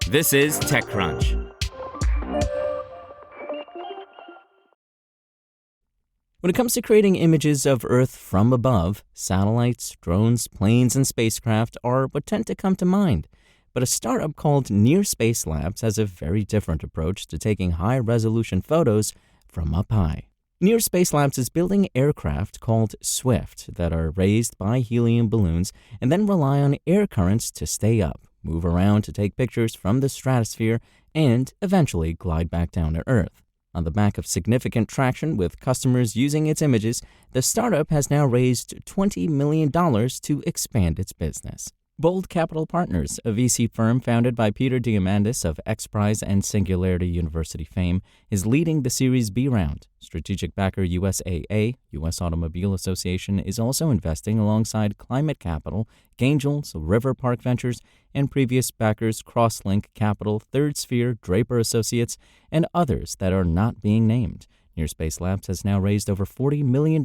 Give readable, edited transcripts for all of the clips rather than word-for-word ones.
This is TechCrunch. When it comes to creating images of Earth from above, satellites, drones, planes, and spacecraft are what tend to come to mind. But a startup called Near Space Labs has a very different approach to taking high-resolution photos from up high. Near Space Labs is building aircraft called Swift that are raised by helium balloons and then rely on air currents to stay up, move around to take pictures from the stratosphere, and eventually glide back down to Earth. On the back of significant traction with customers using its images, the startup has now raised $20 million to expand its business. Bold Capital Partners, a VC firm founded by Peter Diamandis of XPRIZE and Singularity University fame, is leading the Series B round. Strategic backer USAA, U.S. Automobile Association, is also investing alongside Climate Capital, Gangels, River Park Ventures, and previous backers Crosslink Capital, Third Sphere, Draper Associates, and others that are not being named. Near Space Labs has now raised over $40 million,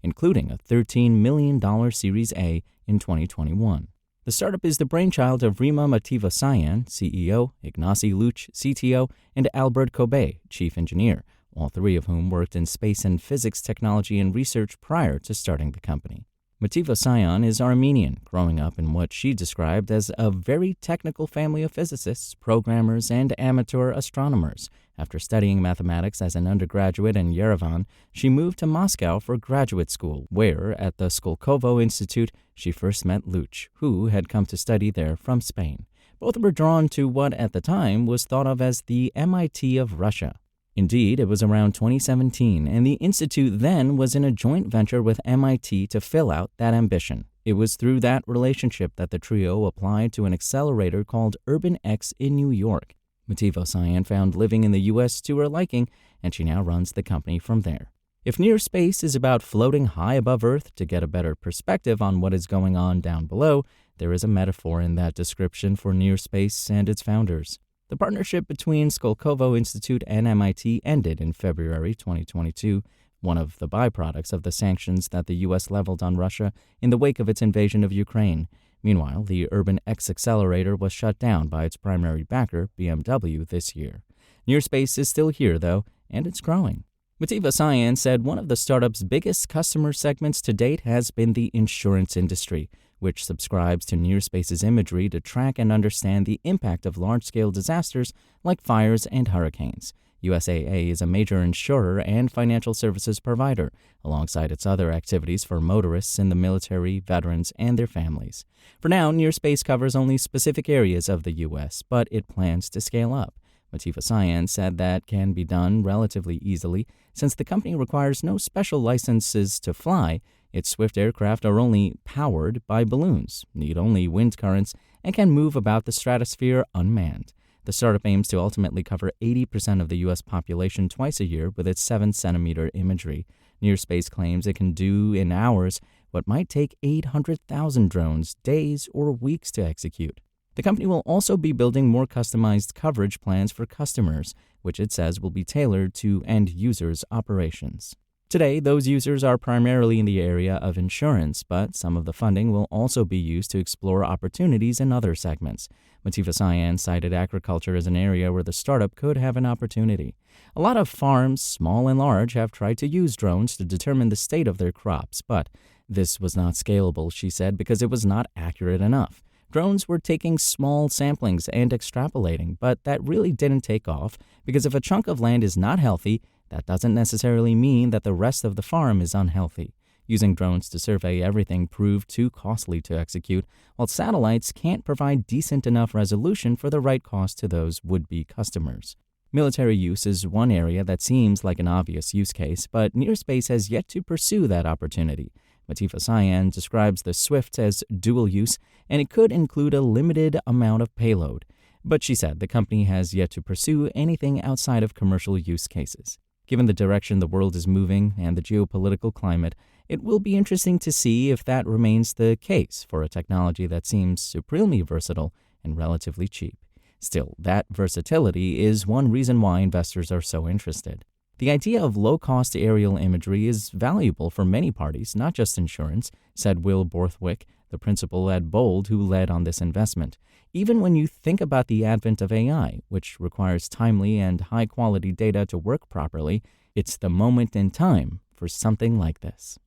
including a $13 million Series A in 2021. The startup is the brainchild of Rima Matevosyan, CEO, Ignacy Luch, CTO, and Albert Kobe, chief engineer, all three of whom worked in space and physics technology and research prior to starting the company. Matevosyan is Armenian, growing up in what she described as a very technical family of physicists, programmers, and amateur astronomers. After studying mathematics as an undergraduate in Yerevan, she moved to Moscow for graduate school, where, at the Skolkovo Institute, she first met Luch, who had come to study there from Spain. Both were drawn to what at the time was thought of as the MIT of Russia. Indeed, it was around 2017, and the institute then was in a joint venture with MIT to fill out that ambition. It was through that relationship that the trio applied to an accelerator called Urban X in New York. Matevosyan found living in the U.S. to her liking, and she now runs the company from there. If Near Space is about floating high above Earth to get a better perspective on what is going on down below, there is a metaphor in that description for Near Space and its founders. The partnership between Skolkovo Institute and MIT ended in February 2022, one of the byproducts of the sanctions that the U.S. leveled on Russia in the wake of its invasion of Ukraine. Meanwhile, the Urban X Accelerator was shut down by its primary backer, BMW, this year. Near Space is still here, though, and it's growing. Matevosyan said one of the startup's biggest customer segments to date has been the insurance industry, which subscribes to Near Space's imagery to track and understand the impact of large-scale disasters like fires and hurricanes. USAA is a major insurer and financial services provider, alongside its other activities for motorists in the military, veterans, and their families. For now, Near Space covers only specific areas of the U.S., but it plans to scale up. Matevosyan said that can be done relatively easily, since the company requires no special licenses to fly. Its Swift aircraft are only powered by balloons, need only wind currents, and can move about the stratosphere unmanned. The startup aims to ultimately cover 80% of the U.S. population twice a year with its 7-centimeter imagery. Near Space claims it can do in hours what might take 800,000 drones days or weeks to execute. The company will also be building more customized coverage plans for customers, which it says will be tailored to end users' operations. Today, those users are primarily in the area of insurance, but some of the funding will also be used to explore opportunities in other segments. Matevosyan cited agriculture as an area where the startup could have an opportunity. A lot of farms, small and large, have tried to use drones to determine the state of their crops, but this was not scalable, she said, because it was not accurate enough. Drones were taking small samplings and extrapolating, but that really didn't take off because if a chunk of land is not healthy, that doesn't necessarily mean that the rest of the farm is unhealthy. Using drones to survey everything proved too costly to execute, while satellites can't provide decent enough resolution for the right cost to those would-be customers. Military use is one area that seems like an obvious use case, but Near Space has yet to pursue that opportunity. Matevosyan describes the Swift as dual use, and it could include a limited amount of payload. But she said the company has yet to pursue anything outside of commercial use cases. Given the direction the world is moving and the geopolitical climate, it will be interesting to see if that remains the case for a technology that seems supremely versatile and relatively cheap. Still, that versatility is one reason why investors are so interested. The idea of low-cost aerial imagery is valuable for many parties, not just insurance, said Will Borthwick, the principal at Bold who led on this investment. Even when you think about the advent of AI, which requires timely and high-quality data to work properly, it's the moment in time for something like this.